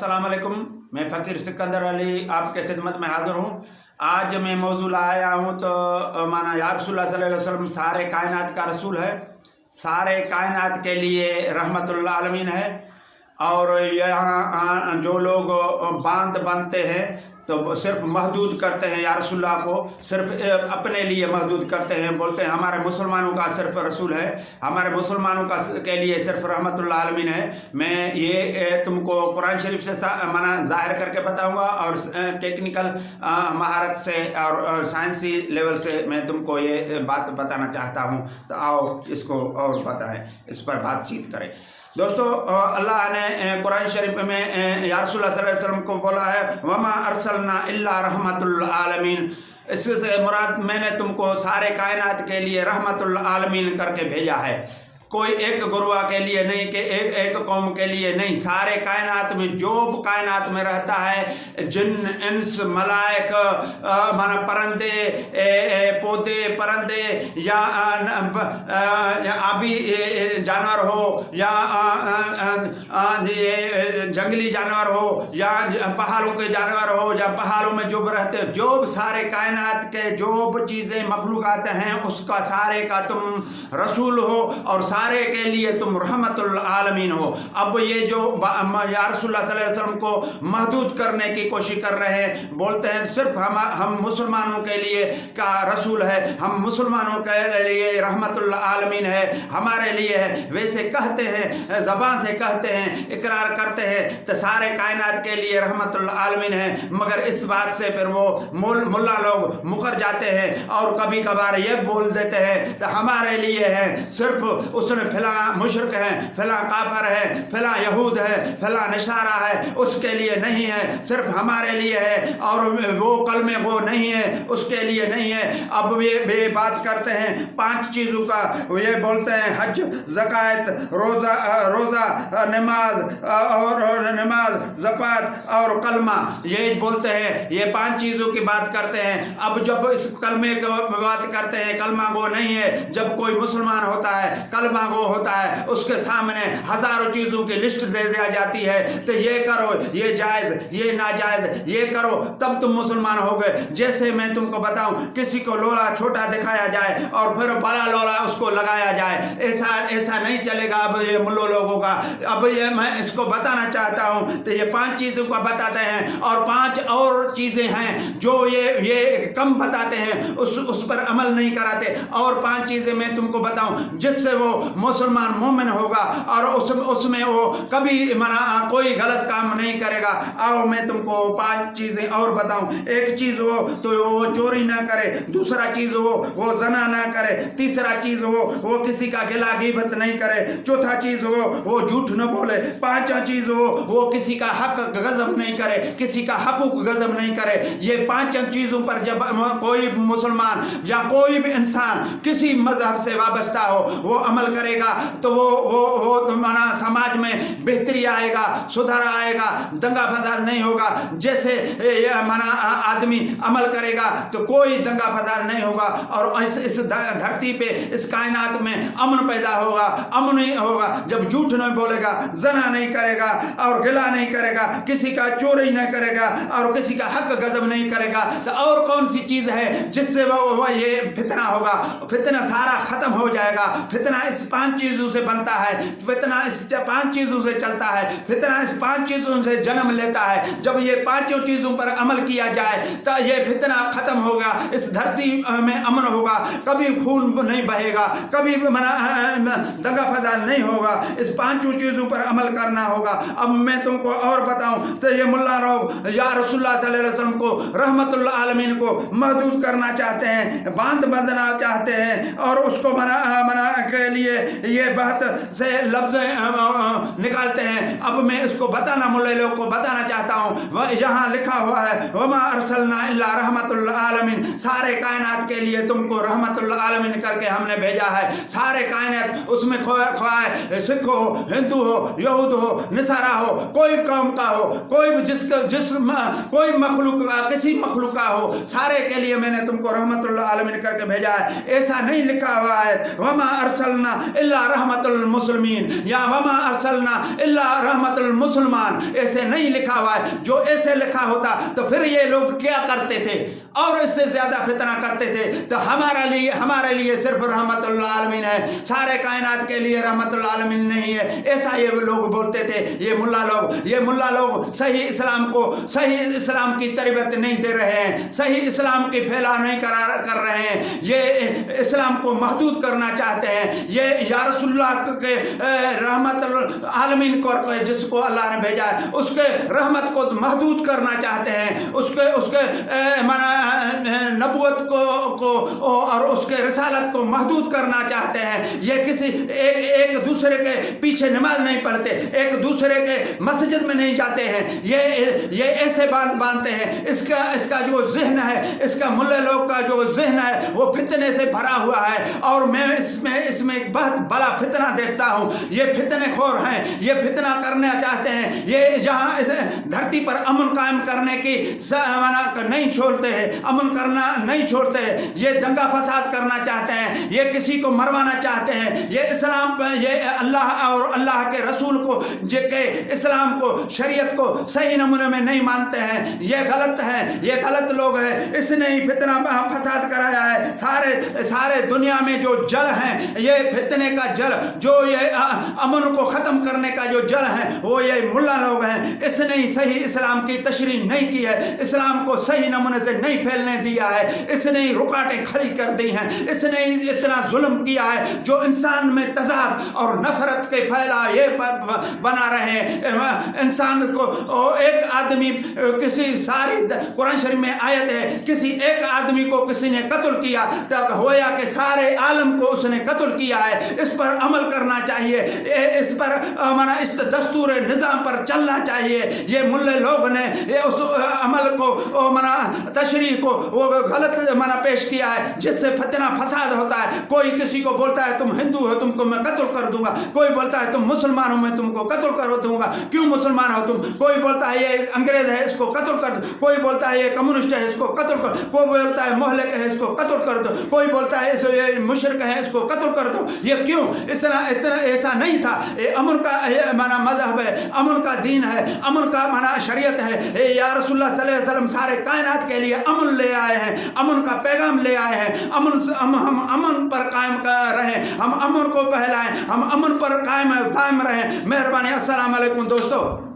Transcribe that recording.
अस्सलाम वालेकुम। मैं फ़कीर सिकंदर अली आपके खिदमत में हाज़िर हूँ। आज मैं मौजू आया हूँ तो माना या रसूलुल्लाह सल्लल्लाहु अलैहि वसल्लम सारे कायनात का रसूल है, सारे कायनात के लिए रहमतुल आलमीन है। और यहाँ जो लोग बांध बनते हैं तो सिर्फ महदूद करते हैं या रसूलुल्लाह को, सिर्फ अपने लिए महदूद करते हैं, बोलते हैं हमारे मुसलमानों का सिर्फ रसूल है, हमारे मुसलमानों का के लिए सिर्फ रहमतुल आलमीन है। मैं ये तुमको कुरान शरीफ से माना ज़ाहिर करके बताऊंगा और टेक्निकल महारत से और साइंसी लेवल से मैं तुमको ये बात बताना चाहता हूँ। तो आओ इसको और बताएं, इस पर बातचीत करें। दोस्तों, अल्लाह ने कुरान शरीफ में या रसूलुल्लाह सल्लल्लाहु अलैहि वसल्लम को बोला है वमा अरसलना इल्ला रहमतुल आलमीन। इससे मुराद मैंने तुमको सारे कायनात के लिए रहमतुल आलमीन करके भेजा है। कोई एक गुरुआ के लिए नहीं कि एक कौम के लिए नहीं, सारे कायनात में जो कायनात में रहता है, जिन इंस मलाइक माना परंदे पौधे परंदे या आबी जानवर हो या जंगली जानवर हो या पहाड़ों के जानवर हो या पहाड़ों में जो रहते हैं, जो सारे कायनात के जो चीज़ें मखलूक़ात हैं उसका सारे का तुम रसूल हो और सारे के लिए तुम रहमतुल आलमीन हो। अब ये जो या रसूलुल्लाह सल्लल्लाहु अलैहि वसल्लम को महदूद करने की कोशिश कर रहे हैं, बोलते हैं सिर्फ हम मुसलमानों के लिए का रसूल है, हम मुसलमानों के लिए रहमतुल आलमीन है, हमारे लिए है। वैसे कहते हैं, ज़बान से कहते हैं, इकरार करते हैं तो सारे कायनात के लिए रहमतुल आलमीन है, मगर इस बात से फिर वो मुल्ला लोग मुकर जाते हैं और कभी कभार ये बोल देते हैं तो हमारे लिए है, सिर्फ उसने फिला मुशरिक है, फिला काफर है, फिला यहूद है, फिला नशारा है, उसके लिए नहीं है, सिर्फ हमारे लिए है। और वो कलमे वो नहीं है, उसके लिए नहीं है। अब ये बात करते हैं 5 चीज़ों का, ये बोलते हैं हज, ज़कात, रोज़ा, नमाज, ज़कात और कलमा, ये बोलते हैं, ये 5 चीज़ों की बात करते हैं। अब जब इस कलमे की बात करते हैं, कलमा गो नहीं है, जब कोई मुसलमान होता है, कलमा गो होता है, उसके सामने हजारों चीज़ों की लिस्ट दे दिया जाती है, तो ये करो, ये जायज़, ये नाजायज़, ये करो, तब तुम मुसलमान हो गए। जैसे मैं तुमको बताऊं, किसी को लोला छोटा दिखाया जाए और फिर बड़ा लोला उसको लगाया जाए, ऐसा नहीं चलेगा अब ये मुल्लो लोगों का। अब ये मैं इसको बताना चाहता हूं, तो ये 5 चीज़ों का बताते हैं और 5 और चीज़ें हैं जो ये कम बताते हैं, उस पर अमल नहीं कराते। और 5 चीज़ें मैं तुमको बताऊं जिससे वो मुसलमान मोमिन होगा और उसमें वो कभी मना कोई गलत काम नहीं करेगा। आओ मैं तुमको 5 चीज़ें और बताऊं। एक चीज़ हो तो वो चोरी ना करे, दूसरा चीज़ हो वो जना ना करे, तीसरा चीज़ हो वो किसी का गिला गिबत नहीं करे, चौथा चीज़ हो वो झूठ न बोले, 5वां चीज़ हो वो किसी का हक गज़ब नहीं करे, किसी का हकूक गज़ब नहीं करे। ये 5 चीज़ों पर जब कोई मुसलमान या कोई भी इंसान किसी मजहब से वाबस्ता हो वो अमल करेगा तो वो माना समाज में बेहतरी आएगा, सुधार आएगा, दंगा फसाद नहीं होगा। जैसे माना आदमी अमल करेगा तो कोई दंगा फसाद नहीं होगा और इस धरती पे इस कायनात में अमन पैदा होगा। अमन ही होगा जब झूठ नहीं बोलेगा, जना नहीं करेगा और गिला नहीं करेगा, किसी का चोरी नहीं करेगा और किसी का हक गजब नहीं करेगा। तो और कौन सी चीज़ है जिससे वो ये फितना होगा? फितना सारा ख़त्म हो जाएगा। फितना इस 5 चीज़ों से बनता है, फितना इस 5 चीज़ों से चलता है, फितना इस 5 चीज़ों से जन्म लेता है। जब ये 5 चीज़ों पर अमल किया जाए तो ये फितना ख़त्म होगा, इस धरती में अमन होगा, कभी खून नहीं बहेगा, कभी दंगा फसाद नहीं होगा। इस 5 चीज़ों पर अमल करना होगा। अब मैं तुमको और बताऊं तो ये मुल्ला लोग या रसूलुल्लाह सल्लल्लाहु अलैहि वसल्लम को रहमतुल आलमीन को महदूद करना चाहते हैं, बांध बंधना चाहते हैं और उसको मना के लिए ये बात से लफ्ज़ निकालते हैं। अब मैं इसको बताना मुल्ले लोग को बताना चाहता हूँ। यहाँ लिखा हुआ है वमा अरसलना इल्ला रहमतुल आलमीन, सारे कायनात के लिए तुमको रहमतुल आलमीन करके हमने भेजा है। सारे कायनात उसमें ख्वाह सिख हो, हिंदू हो, यहूद हो, नसारा हो, कोई कौम का हो, कोई कोई मखलूक का, किसी मखलूक का हो, सारे के लिए मैंने तुमको रहमतुल आलमीन करके भेजा है। ऐसा नहीं लिखा हुआ है वमा अरसलना इल्ला रहमतुल मुस्लिमीन या वमा अर्सलना इल्ला रहमतुल मुसलमान, ऐसे नहीं लिखा हुआ है। जो ऐसे लिखा होता तो फिर ये लोग क्या करते थे और इससे ज़्यादा फितना करते थे। तो हमारे लिए सिर्फ रहमतुल आलमीन है, सारे कायनात के लिए रहमतुल आलमीन नहीं है, ऐसा ये लोग बोलते थे। ये मुल्ला लोग सही इस्लाम की तरबियत नहीं दे रहे हैं, सही इस्लाम की फैला नहीं कर रहे हैं, ये इस्लाम को महदूद करना चाहते हैं। ये या रसूलुल्लाह के रहमतुल आलमीन को, जिसको अल्लाह ने भेजा है, उसके रहमत को महदूद करना चाहते हैं, उसके नबूवत को और उसके रिसालत को महदूद करना चाहते हैं। ये किसी एक दूसरे के पीछे नमाज नहीं पढ़ते, एक दूसरे के मस्जिद में नहीं जाते हैं, ये ऐसे बांधते हैं। इसका जो ज़हन है, इसका मुल्ले लोग का जो ज़हन है वो फितने से भरा हुआ है। और मैं इसमें एक बहुत बड़ा फितना देखता हूँ। ये फितने खोर हैं, ये फितना करना चाहते हैं। ये जहाँ इस धरती पर अमन कायम करने की नहीं छोड़ते हैं, अमन करना नहीं छोड़ते हैं, ये दंगा फसाद करना चाहते हैं, ये किसी को मरवाना चाहते हैं, ये अल्लाह और अल्लाह के रसूल को के इस्लाम को, शरीयत को सही नमूने में नहीं मानते हैं। ये गलत है, ये गलत लोग हैं, इसने ही फितना फसाद कराया है। सारे दुनिया में जो जल है, ये फितने का जल, जो ये अमन को ख़त्म करने का जो जल है, वो ये मुल्ला लोग हैं। इसने ही सही इस्लाम की तशरीह नहीं की है, इस्लाम को सही नमूने से नहीं फैलने दिया है, इसने ही रुकावटें खड़ी कर दी हैं, इसने ही इतना जुल्म किया है जो इंसान में तज़ाद और नफरत के फैला ये बना रहे हैं। इंसान को एक आदमी किसी सारी कुरान शरीफ में आयत है, किसी एक आदमी को किसी ने कत्ल किया तब होया कि सारे आलम को उसने कत्ल किया है। इस पर अमल करना चाहिए, इस पर इस दस्तूर निज़ाम पर चलना चाहिए। ये मुल्ले लोग ने उस अमल को तशरीह को वो गलत पेश किया है, जिससे फितना फसाद होता है। कोई किसी को बोलता है तुम हिंदू हो, तुमको मैं कत्ल कर दूंगा, कोई बोलता है तुम मुसलमान हो, मैं तुमको कत्ल कर दूंगा, क्यों मुसलमान हो तुम, कोई बोलता है ये अंग्रेज है, इसको कत्ल कर दो, कोई बोलता है ये कम्युनिस्ट है, इसको कत्ल कर, कोई बोलता है मोहल्ले है, इसको कत्ल कर दो, कोई बोलता है ये मुशरिक है, इसको कत्ल कर दो। ये क्यों? इतना ऐसा नहीं था। ये अमन का मजहब है, अमन का दीन है, अमन का शरीयत है। या रसूलुल्लाह सल्लल्लाहु अलैहि वसल्लम सारे कायनात के लिए अमन ले आए हैं, अमन का पैगाम ले आए हैं। हम अमन पर कायम रहें, हम अमन को फैलाएं, हम अमन पर कायम रहें। मेहरबानी। अस्सलाम वालेकुम दोस्तों।